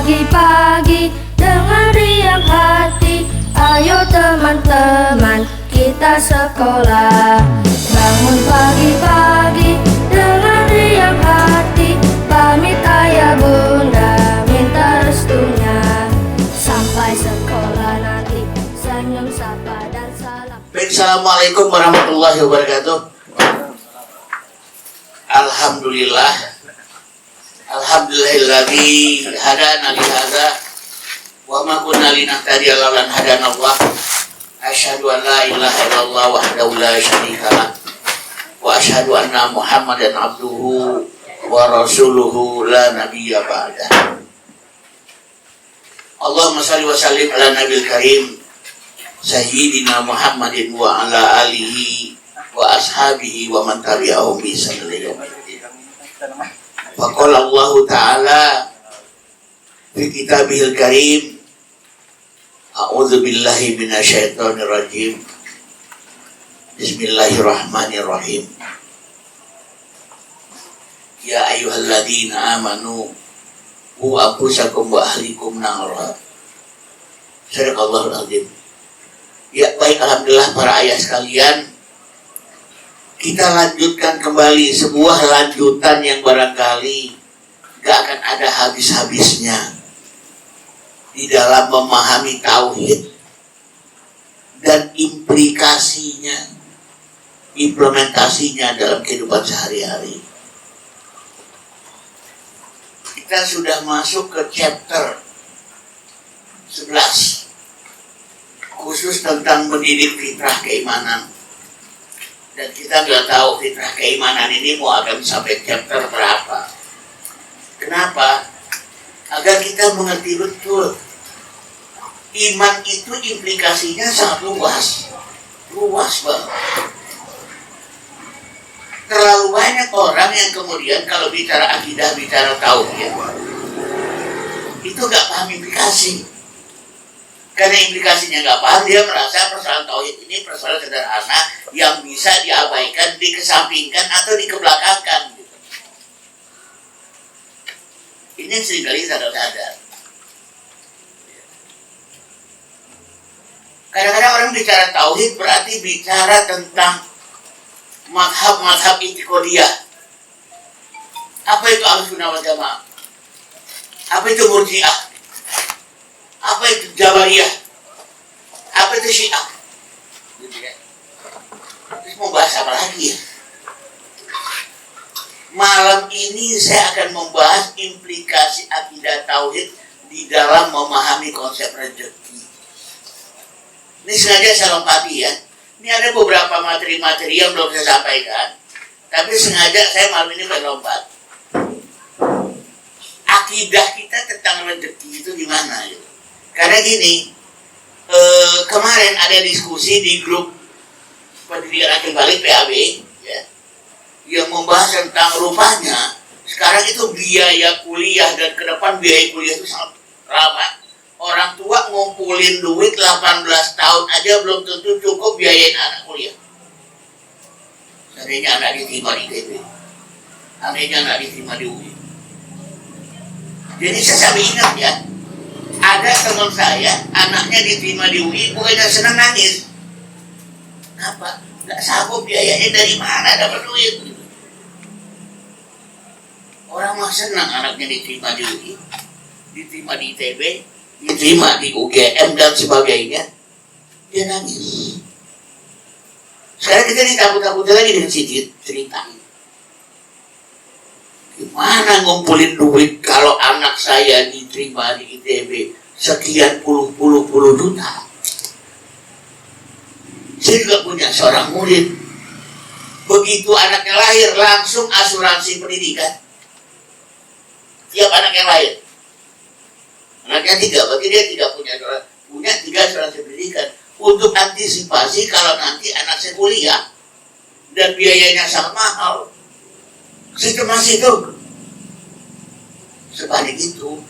pagi-pagi dengan riang hati, ayo teman-teman kita sekolah. Bangun pagi-pagi dengan riang hati, pamit ayah bunda minta restunya. Sampai sekolah nanti senyum sapa dan salam. Assalamualaikum warahmatullahi wabarakatuh. Alhamdulillahilladzi hadana li hadza wa ma kunna linahtadiya laula an hadana Allah. Asyhadu an la ilaha illallah wahdahu la syarika lah wa asyhadu anna Muhammadan abduhu wa rasuluhu la nabiyya ba'da. Allahumma shalli wa sallim ala nabiyil karim sayyidina Muhammadin wa ala alihi wa ashabihi wa man tabi'ahum bi ihsan ila yaumil din. Faqala Allah Ta'ala fi kitabihil karim, a'udzu billahi minasyaitonir rajim. Bismillahirrahmanirrahim. Ya ayyuhalladzina amanu qu anfusakum wa ahlikum nara. Sadaqallahul azim. Ya baik, alhamdulillah para ayah sekalian, kita lanjutkan kembali sebuah lanjutan yang barangkali gak akan ada habis-habisnya di dalam memahami tauhid dan implikasinya, implementasinya dalam kehidupan sehari-hari. Kita sudah masuk ke chapter 11 khusus tentang mendidik fitrah keimanan. Dan kita nggak tahu fitrah keimanan ini mau akan sampai chapter berapa. Kenapa? Agar kita mengerti betul iman itu implikasinya sangat luas banget. Terlalu banyak orang yang kemudian kalau bicara akidah, bicara tauhid itu nggak paham implikasi. Karena implikasinya nggak paham, dia merasa persoalan tauhid ini persoalan sederhana yang bisa diabaikan, dikesampingkan atau dikebelakangkan. Gitu. Ini seringkali sadar-sadar. Kadang-kadang orang bicara tauhid berarti bicara tentang mazhab-mazhab intiqodiyah. Apa itu Ahlussunnah wal Jamaah? Apa itu Murji'ah? Apa itu Jabariyah? Apa itu Syiah? Gitu ya. Terus mau bahas apa lagi ya? Malam ini saya akan membahas implikasi akidah tauhid di dalam memahami konsep rezeki. Ini sengaja saya lompati ya. Ini ada beberapa materi-materi yang belum saya sampaikan, tapi sengaja saya malam ini berlompat. Akidah kita tentang rezeki itu gimana gitu? Karena gini, kemarin ada diskusi di grup pendidikan akhir balik PAB ya, yang membahas tentang rupanya sekarang itu biaya kuliah dan ke depan biaya kuliah itu sangat ramah. Orang tua ngumpulin duit 18 tahun aja belum tentu cukup biayain anak kuliah. Seandainya anak diterima di ITB, seandainya anak diterima di UI. Jadi saya sampai ingat ya, ada teman saya, anaknya diterima di UI, bukannya senang nangis. Kenapa? Nggak sanggup biayanya, dari mana dapat duit? Orang mah senang anaknya diterima di UI, diterima di ITB, diterima di UGM dan sebagainya. Dia nangis. Sekarang kita ditakut-takutin lagi dengan cerita. Gimana ngumpulin duit kalau anak saya diterima di ITB sekian puluh juta. Saya juga punya seorang murid. Begitu anaknya lahir langsung asuransi pendidikan. Tiap anak yang lahir. Anaknya 3, berarti dia tidak punya 3 asuransi pendidikan. Untuk antisipasi kalau nanti anak saya kuliah dan biayanya sangat mahal. Sistem itu sebalik itu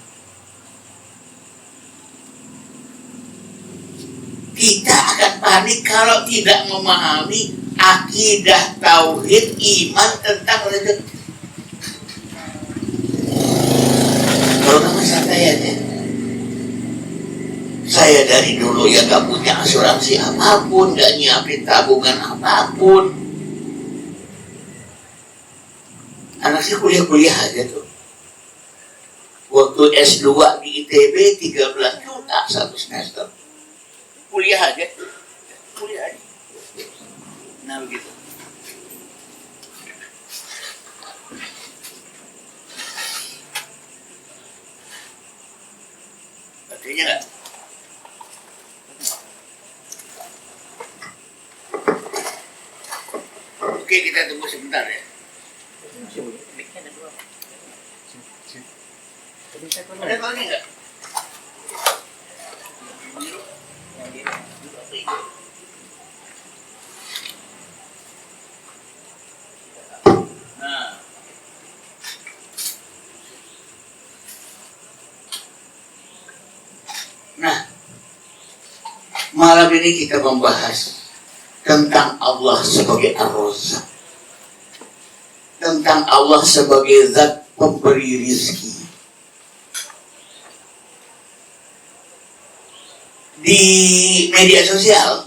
kita akan panik kalau tidak memahami akidah tauhid iman tentang rezeki. Kalau kamu santai aja, Saya dari dulu ya gak punya asuransi apapun, gak nyiapin tabungan apapun. Anak saya kuliah aja tuh. Waktu S2 di ITB 13 juta satu semester. Kuliah aja. Nah begitu. Baterainya nggak? Oke, kita tunggu sebentar ya. Ada kali nggak? Nah, malam ini kita membahas tentang Allah sebagai Ar-Razzaq, tentang Allah sebagai zat pemberi rizki. Di media sosial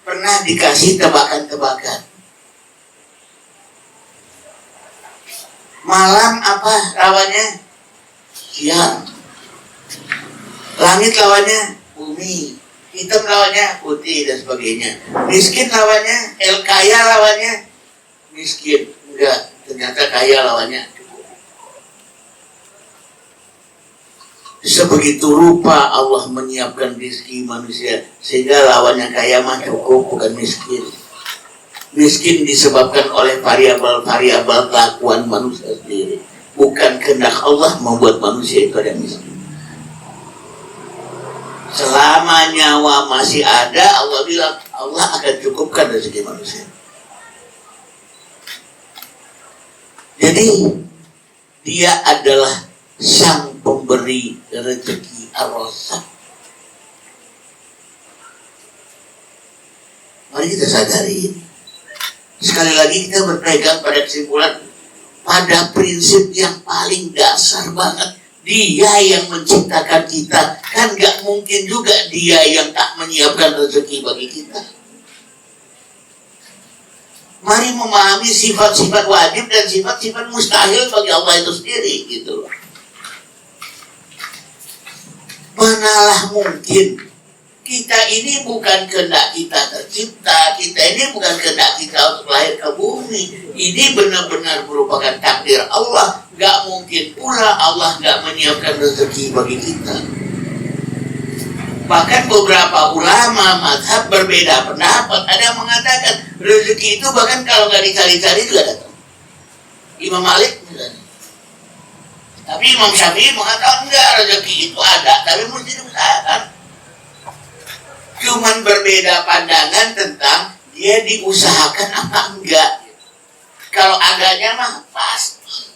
pernah dikasih tebakan-tebakan. Malam apa lawannya? Siang. Langit lawannya bumi, hitam lawannya putih dan sebagainya. Miskin lawannya, kaya lawannya miskin. Enggak, ternyata kaya lawannya cukup. Sebegitu rupa Allah menyiapkan rezeki manusia sehingga lawannya kaya mah cukup, bukan miskin. Miskin disebabkan oleh variabel-variabel kelakuan manusia sendiri. Bukan kehendak Allah membuat manusia itu ada miskin. Selama nyawa masih ada, Allah bilang Allah akan cukupkan rezeki manusia. Jadi dia adalah sang pemberi rezeki Ar-Razzaq. Mari kita sadari ini. Sekali lagi kita berpegang pada kesimpulan, pada prinsip yang paling dasar banget. Dia yang menciptakan kita, kan gak mungkin juga dia yang tak menyiapkan rezeki bagi kita. Mari memahami sifat-sifat wajib dan sifat-sifat mustahil bagi Allah itu sendiri, gitu. Manalah mungkin kita ini bukan kehendak kita tercipta, kita ini bukan kehendak kita untuk lahir ke bumi. Ini benar-benar merupakan takdir Allah. Gak mungkin pula Allah gak menyiapkan rezeki bagi kita. Bahkan beberapa ulama mazhab berbeda pendapat. Ada yang mengatakan rezeki itu bahkan kalau gak dicari-cari juga datang. Imam Malik misalnya. Tapi Imam Syafi'i mengatakan enggak, rezeki itu ada, tapi mesti diusahakan. Cuman berbeda pandangan tentang dia diusahakan apa enggak. Kalau adanya mah pasti.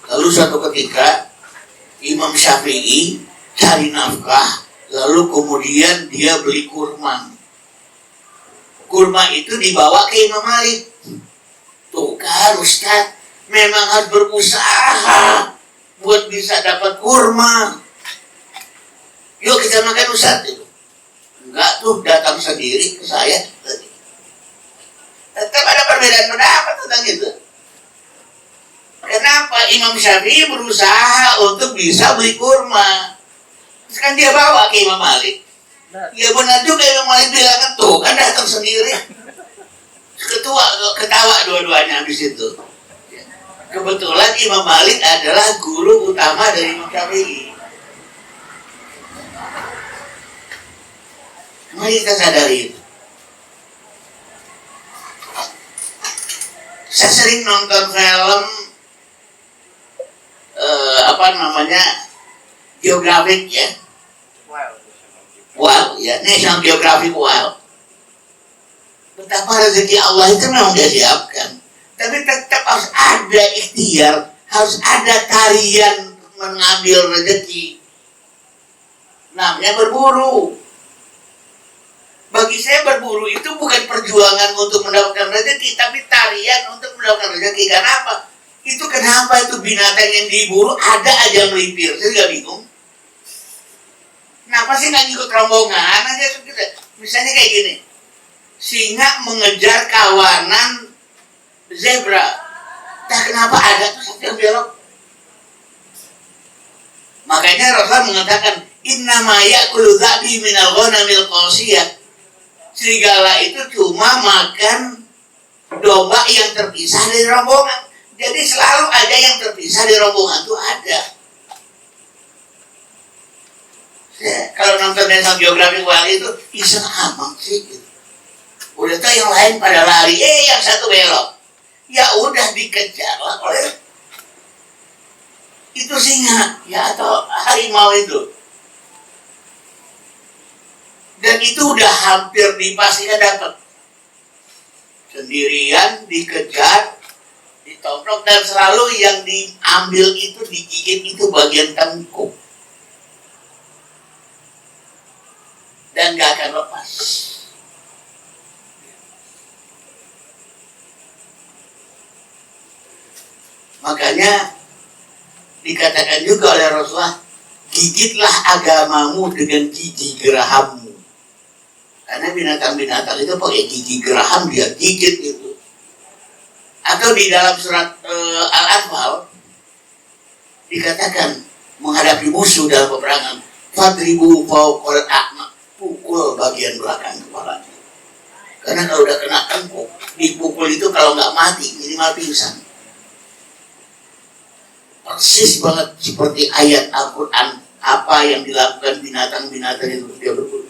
Lalu suatu ketika Imam Syafi'i cari nafkah, lalu kemudian dia beli kurma. Kurma itu dibawa ke Imam Malik. Tuh kan Ustaz, memang harus berusaha buat bisa dapat kurma. Yuk kita makan Ustaz itu. Enggak tuh, datang sendiri ke saya. Tetap ada perbedaan pendapat tentang itu. Kenapa Imam Syafi'i berusaha untuk bisa beli kurma? Terus kan dia bawa ke Imam Malik. Ya benar juga Imam Malik bilang, tuh kan datang sendiri. Ketawa dua-duanya habis itu. Kebetulan Imam Malik adalah guru utama dari Imam Syafi'i. Mari kita sadari itu. Saya sering nonton film Geographic ya. Wow, ya, National Geographic Wow. Betapa rezeki Allah itu memang dia siapkan. Tapi tetap harus ada ikhtiar, harus ada tarian mengambil rezeki. Namanya berburu. Bagi saya berburu itu bukan perjuangan untuk mendapatkan rezeki, tapi tarian untuk mendapatkan rezeki. Karena apa? Itu kenapa itu binatang yang diburu ada aja melipir? Saya juga bingung. Kenapa sih nggak ngikut rombongan aja kita? Misalnya kayak gini, singa mengejar kawanan zebra. Nah kenapa ada tuh satu yang belok? Makanya Rasulullah mengatakan, Innama ya'kulu dhabi minal ghanamil qasiyah. Serigala itu cuma makan domba yang terpisah dari rombongan. Jadi selalu ada yang terpisah dari rombongan tuh ada. Kalau nonton National Geographic Bali itu iseng amat sih gitu. Udah tuh yang lain pada lari, yang satu belok. Ya udah dikejar lah oleh itu singa ya atau harimau itu. Dan itu udah hampir dipastikan dapat. Sendirian dikejar, ditompok, dan selalu yang diambil itu digigit itu bagian tengkuk. Dan gak akan lepas. Makanya dikatakan juga oleh Rasulullah, gigitlah agamamu dengan gigi gerahammu. Karena binatang-binatang itu pakai gigi geraham dia gigit gitu. Atau di dalam surat Al-Anfal dikatakan menghadapi musuh dalam peperangan, fadribu fawqal a'ma, pukul bagian belakang kepalanya. Karena kalau udah kena tengkuk, dipukul itu kalau nggak mati minimal pingsan. Persis banget seperti ayat Al-Quran, apa yang dilakukan binatang-binatang itu dia berburu.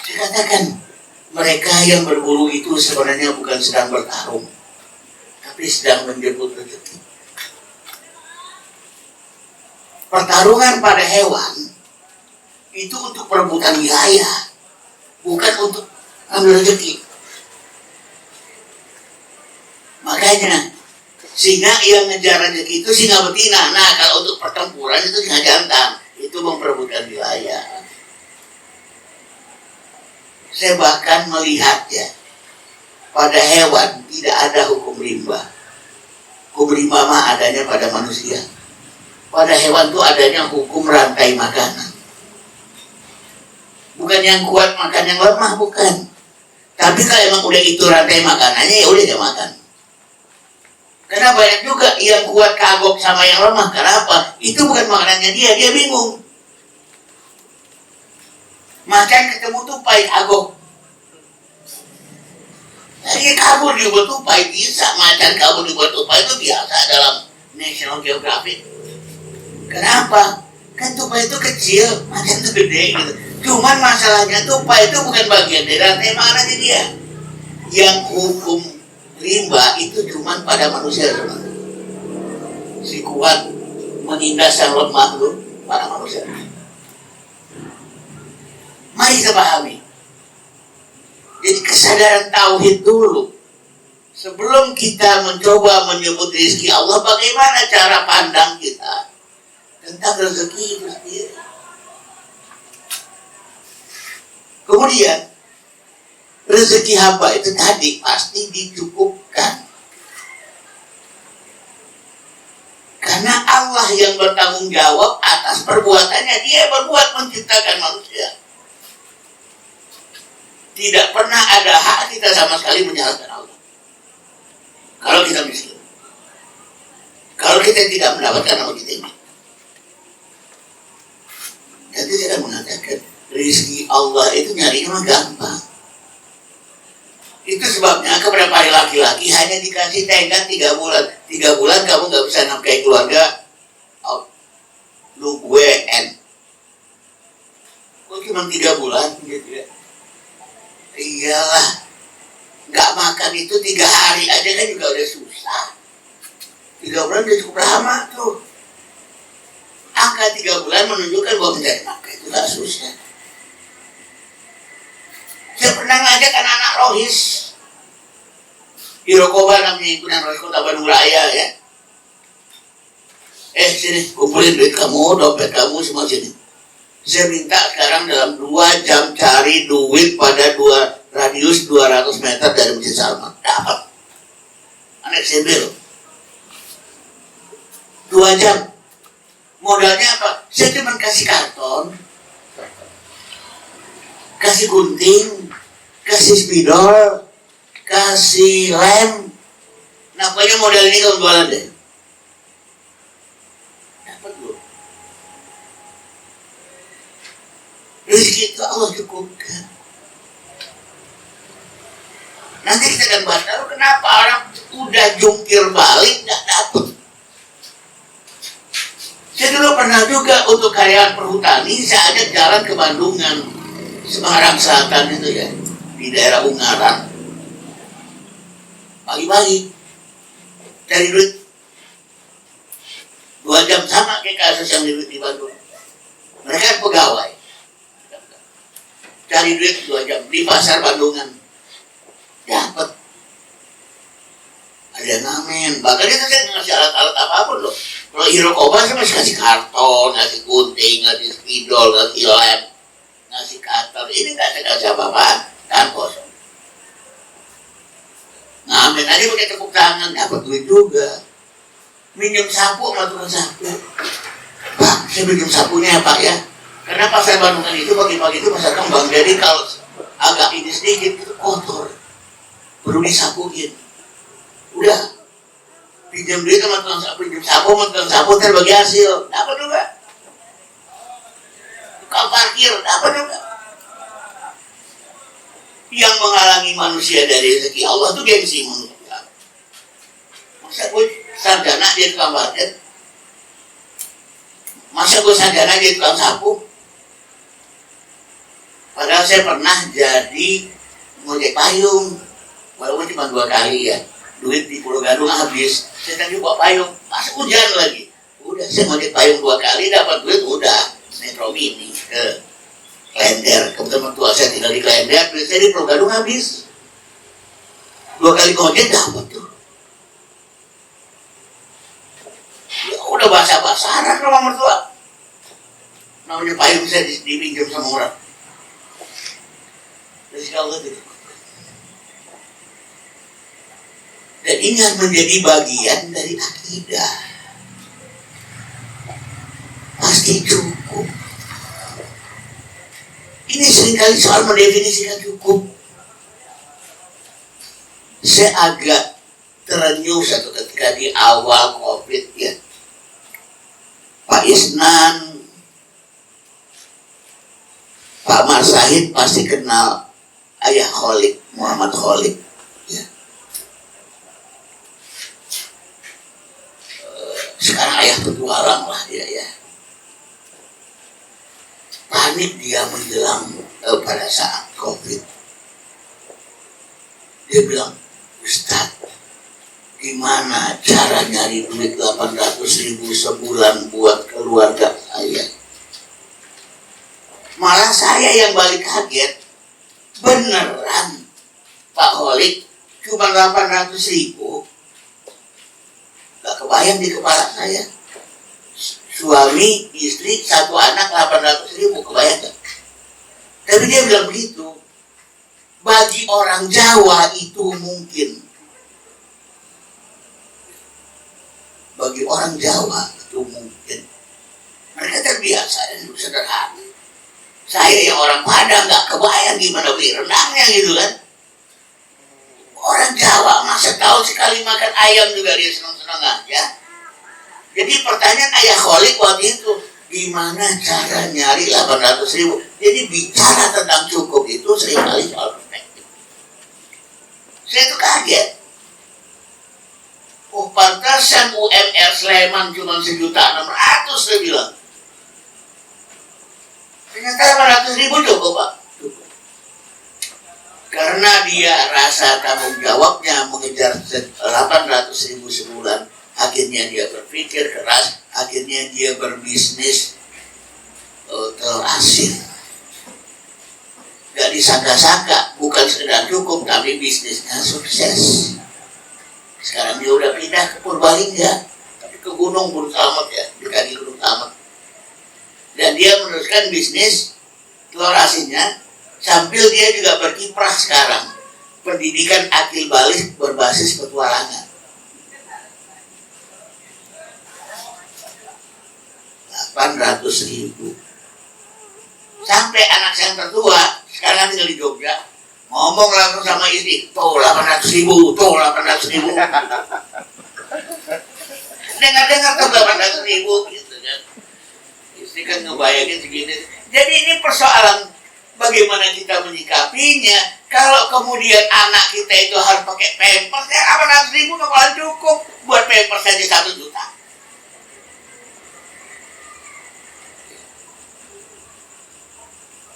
Saya katakan, mereka yang berburu itu sebenarnya bukan sedang bertarung, tapi sedang menjemput rezeki. Pertarungan pada hewan itu untuk perebutan wilayah, bukan untuk ambil rezeki. Makanya singa yang ngejar rezeki itu singa betina. Nah, kalau untuk pertempuran itu singa jantan, itu memperebutkan wilayah. Saya bahkan melihat ya, pada hewan tidak ada hukum rimba. Hukum rimba mah adanya pada manusia. Pada hewan itu adanya hukum rantai makanan. Bukan yang kuat makan yang lemah, bukan. Tapi kalau emang udah itu rantai makanannya, ya udah dia makan. Karena banyak juga yang kuat kagok sama yang lemah. Kenapa? Itu bukan makanannya dia bingung. Makan ketemu tupai kagok. Jadi kabur dibuat tupai bisa, macan kabur dibuat tupai itu biasa dalam National Geographic. Kenapa? Kan tupai itu kecil, macan itu gede gitu. Cuman masalahnya tupai itu bukan bagian dari rantai makanannya dia. Yang hukum rimba itu cuman pada manusia sebenarnya. Si kuat menindas yang lemah itu pada manusia. Mari kita pahami. Jadi kesadaran tauhid dulu. Sebelum kita mencoba menyebut rezeki Allah, bagaimana cara pandang kita tentang rezeki itu sendiri. Kemudian rezeki hamba itu tadi pasti dicukupkan. Karena Allah yang bertanggung jawab atas perbuatannya. Dia berbuat menciptakan manusia. Tidak pernah ada hak kita sama sekali menyalahkan Allah. Kalau kita miskin, kalau kita tidak mendapatkan apa kita ingin. Jadi saya mengatakan rezeki Allah itu nyarinya mah gampang. Itu sebabnya kepada para laki-laki hanya dikasih tenggat 3 bulan. 3 bulan kamu nggak bisa nafkahi keluarga. Lu gue N. Kok cuma 3 bulan gitu ya? Iyalah, nggak makan itu 3 hari aja kan juga udah susah. 3 bulan udah cukup lama tuh. Angka 3 bulan menunjukkan bahwa mencari makan itu nggak susah. Saya pernah ngajak anak-anak rohis di Rokoba, namanya himpunan rohis Kota Bandung Raya ya. Sini kumpulin duit kamu, dompet kamu semua sini. Saya minta sekarang dalam 2 jam cari duit pada radius 200 meter dari Masjid Salman. Dapat. naik CB loh. 2 jam. Modalnya apa? Saya cuma kasih karton, kasih gunting, kasih spidol, kasih lem. Nah, pokoknya modal ini kamu jualan deh. Dapat loh. Rezeki itu Allah cukupkan. Nanti kita akan bahas, lalu kenapa orang udah jungkir balik nggak dapet? Saya dulu pernah juga untuk karyawan perhutani, saya ajak jalan ke Bandungan, Semarang Selatan itu ya, di daerah Ungaran. Pagi-pagi, cari duit. 2 jam sama kayak kasus yang di Bandung. Mereka pegawai. Cari duit 2 jam di pasar Bandungan. Dapat. Ada yang ngamen. Bahkan itu saya ngasih alat-alat apapun loh. Kalau Hirokoba saya masih kasih karton, ngasih gunting, ngasih spidol, ngasih lem, ngasih cutter. Ini nggak saya kasih apa-apa, kan kosong. Ngamen aja pakai tepuk tangan, dapat duit juga. Minjem sapu sama tukang sapu. Pak, saya minjem sapunya ya Pak ya. Karena pasar Bandungan itu pagi-pagi itu pasar kembang. Jadi kalau agak ini sedikit itu kotor, perlu disapuin. Udah. Pinjam duit sama tukang sapu, pinjam sapu sama tukang sapu, terbagi hasil, dapat juga. Tukang parkir, dapat juga. Yang menghalangi manusia dari rezeki Allah itu gengsi manusia. Masa gue sarjana dia tukang parkir? Masa gue sarjana dia tukang sapu? Padahal saya pernah jadi ngojek payung, walaupun cuma 2 kali ya. Duit di Pulau Gadung habis, saya tadi bawa payung, masa hujan lagi. Udah, saya ngojek payung 2 kali, dapat duit, udah Metro Mini ke Klender. Kebetulan tua saya tinggal di Klender, duit saya di Pulau Gadung habis. 2 kali ngojek dapat tuh. Ya udah basah-basaran sama mertua. Namanya payung saya dipinjam sama orang. Terus Allah gitu. Dan ingat menjadi bagian dari akidah. Pasti cukup. Ini seringkali soal mendefinisikan cukup. Saya agak terenyuh satu ketika di awal COVID ya. Pak Isnan, Pak Marsahid pasti kenal Ayah Kholik, Muhammad Kholik. Sekarang ayah petualang lah dia ya. Panik dia menjelang pada saat COVID. Dia bilang, Ustaz, gimana cara nyari duit 800.000 sebulan buat keluarga saya? Malah saya yang balik kaget. Beneran Pak Holik cuma 800.000. Gak kebayang di kepala saya. Suami, istri, 1 anak 800.000, kebayang gak? Tapi dia bilang begitu. Bagi orang Jawa itu mungkin. Bagi orang Jawa itu mungkin. Mereka terbiasa hidup sederhana. Saya yang orang Padang gak kebayang gimana beli rendangnya gitu kan. Orang Jawa masa tahu sekali makan ayam juga dia senang-senang aja. Jadi pertanyaan Ayah Kholik waktu itu, gimana cara nyari 800.000? Jadi bicara tentang cukup itu seringkali soal perspektif. Saya tuh kaget. Oh, pantasan UMR Sleman cuma 1.600.000 dia bilang. Ternyata 800.000 cukup Pak. Karena dia rasa tanggung jawabnya mengejar 800.000 sebulan, akhirnya dia berpikir keras, akhirnya dia berbisnis terasing. Gak disangka-sangka, bukan sekedar cukup, tapi bisnisnya sukses. Sekarang dia udah pindah ke Purbalingga, tapi ke Gunung Selamat ya, di kaki Gunung Selamat. Dan dia meneruskan bisnis telur asinnya, sambil dia juga berkiprah sekarang pendidikan akil balik berbasis petualangan. 800.000. Sampai anak saya yang tertua sekarang tinggal di Jogja, ngomong langsung sama istri, tuh 800.000, tuh 800.000. Dengar-dengar tuh 800.000 gitu kan. Istri kan ngebayangin segini. Jadi ini persoalan bagaimana kita menyikapinya. Kalau kemudian anak kita itu harus pakai pampers, ya 800.000 nggak bakal cukup. Buat pampers saja 1 juta.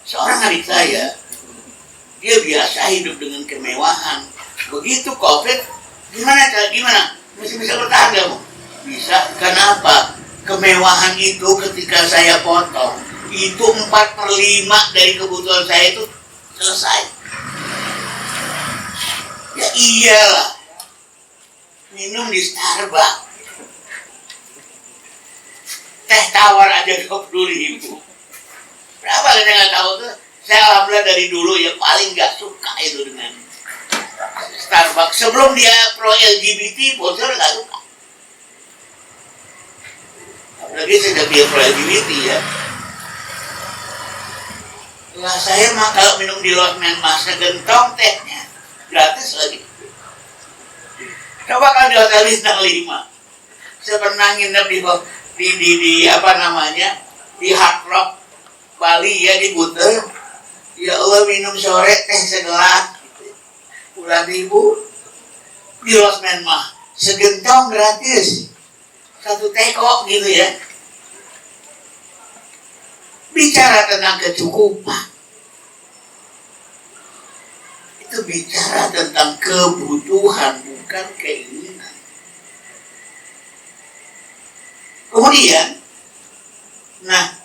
Seorang adik saya, dia biasa hidup dengan kemewahan. Begitu COVID, gimana? Masih bisa bertahan kamu? Bisa. Kenapa? Kemewahan itu ketika saya potong, itu 4/5 dari kebutuhan saya itu selesai. Ya iyalah, minum di Starbucks, teh tawar aja 20.000. Berapa kita nggak tahu tuh. Saya alhamdulillah dari dulu yang paling nggak suka itu dengan Starbucks. Sebelum dia pro LGBT, bocor nggak suka. Apalagi sejak dia pro LGBT ya. Lah saya mah kalau minum di Losmen Mas gentong tehnya gratis lagi. Coba kalau di Hotel Bintang 5, saya pernah nginep di apa namanya, di Hard Rock Bali ya, di Buter. Ya Allah, minum sore teh segelas puluhan ribu. Di Losmen mah segentong gratis, 1 teko gitu ya. Bicara tentang kecukupan, itu bicara tentang kebutuhan, bukan keinginan. Kemudian, nah,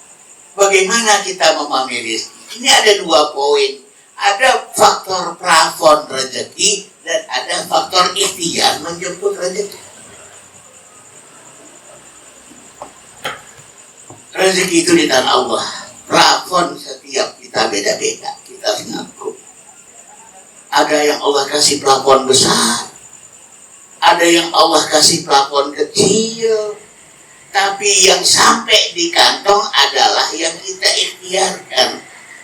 bagaimana kita memahami rezeki? Ini ada 2 poin. Ada faktor plafon rezeki dan ada faktor ikhtiar menjemput rezeki. Rezeki itu di tangan Allah. Plafon setiap kita beda-beda. Kita harus ngaku. Ada yang Allah kasih plafon besar, ada yang Allah kasih plafon kecil. Tapi yang sampai di kantong adalah yang kita ikhtiarkan.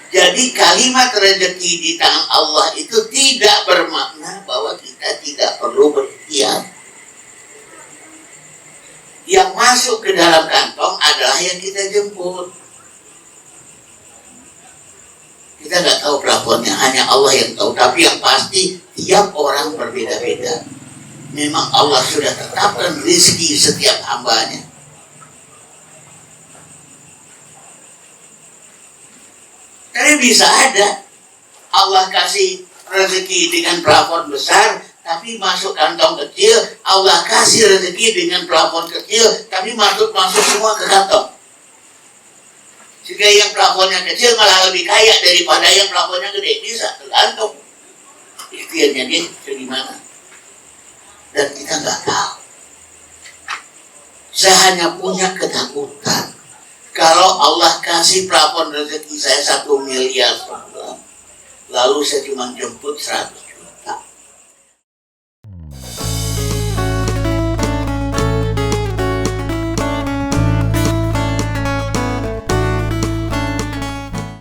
Jadi kalimat rezeki di tangan Allah itu tidak bermakna bahwa kita tidak perlu berikhtiar. Yang masuk ke dalam kantong adalah yang kita jemput. Kita nggak tahu plafonnya, hanya Allah yang tahu. Tapi yang pasti tiap orang berbeda-beda. Memang Allah sudah tetapkan rezeki setiap hambanya. Tapi bisa ada Allah kasih rezeki dengan plafon besar, tapi masuk kantong kecil. Allah kasih rezeki dengan plafon kecil, tapi masuk semua ke kantong. Jika yang plafonnya kecil malah lebih kaya daripada yang plafonnya gede. Bisa tergantung ikhtiarnya dia gimana. Dan kita nggak tahu. Saya hanya punya ketakutan. Kalau Allah kasih plafon rezeki saya 1 miliar, lalu saya cuma jemput 100